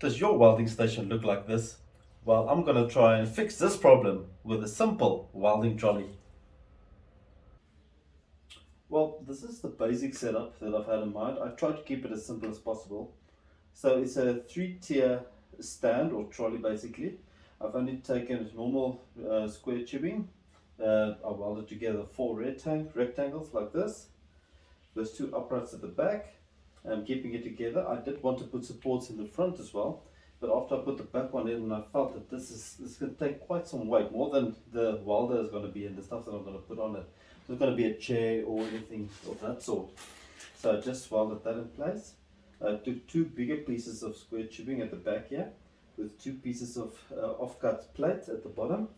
Does your welding station look like this? Well, I'm going to try and fix this problem with a simple welding trolley. Well, this is the basic setup that I've had in mind. I tried to keep it as simple as possible. So it's a 3-tier stand or trolley basically. I've only taken normal square tubing. I welded together 4 rectangles like this. There's 2 uprights at the back. Keeping it together. I did want to put supports in the front as well, but after I put the back one in, I felt that this is going to take quite some weight, more than the welder is going to be and the stuff that I'm going to put on it. It's going to be a chair or anything of that sort. So I just welded that in place. I took 2 bigger pieces of square tubing at the back here, with 2 pieces of off-cut plate at the bottom.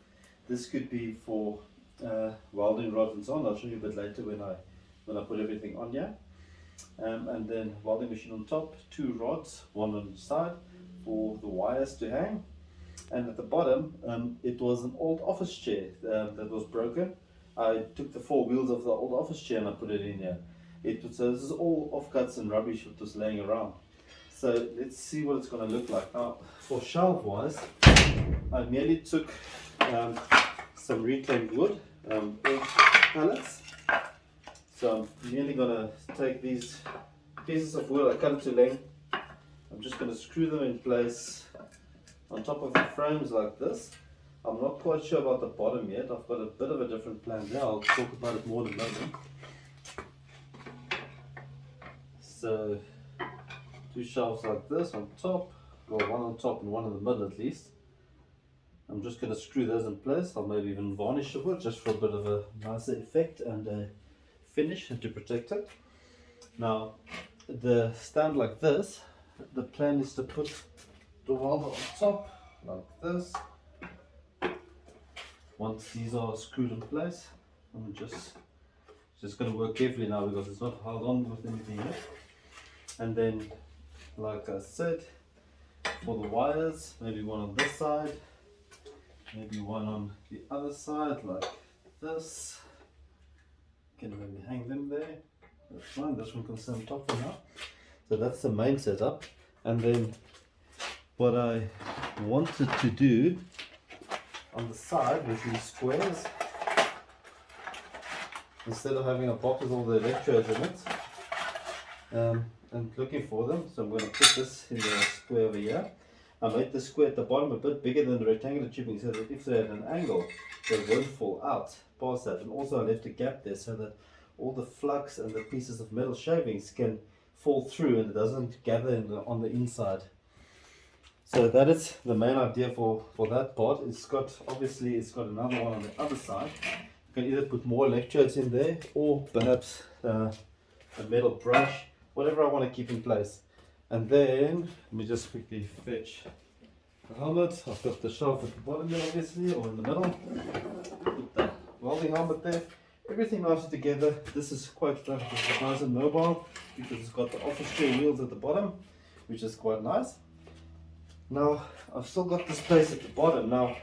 This could be for welding rods and so on. I'll show you a bit later when I put everything on here. And then welding machine on top, 2 rods, one on the side for the wires to hang. And at the bottom, it was an old office chair that was broken. I took the 4 wheels of the old office chair and I put it in here. So this is all offcuts and rubbish that was laying around. So let's see what it's going to look like. Now, for shelf wise, I merely took some reclaimed wood, pallets. So I'm merely going to take these pieces of wood, I cut it to length. I'm just going to screw them in place on top of the frames like this. I'm not quite sure about the bottom yet. I've got a bit of a different plan there. I'll talk about it more in a moment. So 2 shelves like this on top, or one on top and one in the middle at least. I'm just going to screw those in place. I'll maybe even varnish the wood just for a bit of a nicer effect and a finish and to protect it. Now the stand like this, the plan is to put the welder on top like this. Once these are screwed in place, I'm just going to work carefully now because it's not held on with anything yet. And then, like I said, for the wires, maybe one on this side, maybe one on the other side like this. Can maybe hang them there. That's fine, this one can stay on top for now. So that's the main setup. And then what I wanted to do on the side with these squares, instead of having a box with all the electrodes in it, and looking for them, so I'm going to put this in the square over here. I made the square at the bottom a bit bigger than the rectangular tubing so that if they're at an angle, they won't fall out past that. And also I left a gap there so that all the flux and the pieces of metal shavings can fall through and it doesn't gather on the inside. So that is the main idea for that part. Obviously it's got another one on the other side. You can either put more electrodes in there or perhaps a metal brush, whatever I want to keep in place. And then let me just quickly fetch the helmet. I've got the shelf at the bottom there obviously, or in the middle. Put the welding helmet there. Everything nicely together. This is quite nice and mobile because it's got the office chair wheels at the bottom, which is quite nice. Now I've still got the space at the bottom. Now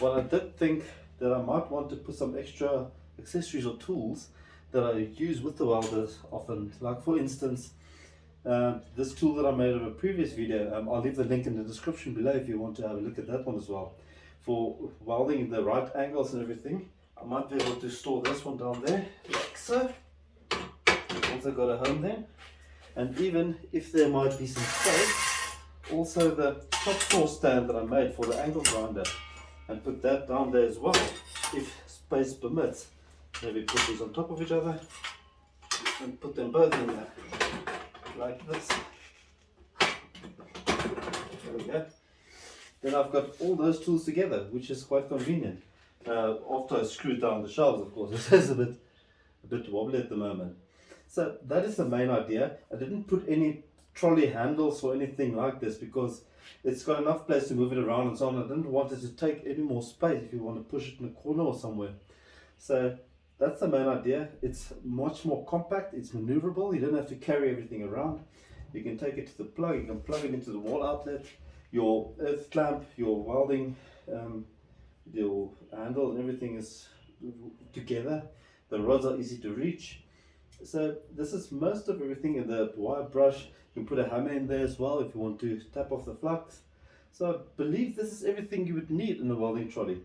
what I did think that I might want to put some extra accessories or tools that I use with the welders often, like for instance this tool that I made of a previous video. I'll leave the link in the description below if you want to have a look at that one as well. For welding the right angles and everything, I might be able to store this one down there like so. Also got a home there, and even if there might be some space, also the top saw stand that I made for the angle grinder, and put that down there as well if space permits. Maybe put these on top of each other and put them both in there like this. There we go. Then I've got all those tools together, which is quite convenient. After I screwed down the shelves, of course, it is a bit wobbly at the moment. So that is the main idea. I didn't put any trolley handles or anything like this because it's got enough place to move it around and so on. I didn't want it to take any more space if you want to push it in a corner or somewhere. So that's the main idea. It's much more compact, it's maneuverable, you don't have to carry everything around. You can take it to the plug, you can plug it into the wall outlet, your earth clamp, your welding, your handle and everything is together. The rods are easy to reach. So this is most of everything in the wire brush. You can put a hammer in there as well if you want to tap off the flux. So I believe this is everything you would need in a welding trolley.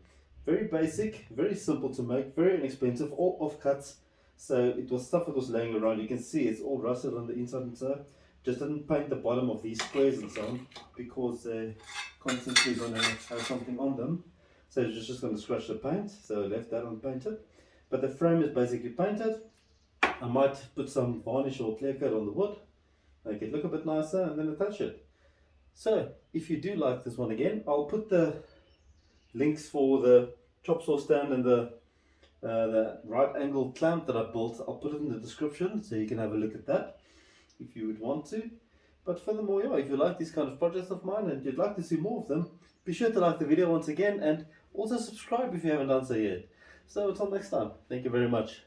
Very basic, very simple to make, very inexpensive, all offcuts. So it was stuff that was laying around. You can see it's all rusted on the inside and so. Just didn't paint the bottom of these squares and so on because they're constantly going to have something on them. So it's just going to scratch the paint. So I left that unpainted. But the frame is basically painted. I might put some varnish or clear coat on the wood, make it look a bit nicer, and then attach it. So if you do like this one again, I'll put the links for the chop saw stand and the right angle clamp that I built. I'll put it in the description so you can have a look at that if you would want to. But furthermore, yeah, if you like these kind of projects of mine and you'd like to see more of them, be sure to like the video once again and also subscribe if you haven't done so yet. So until next time, thank you very much.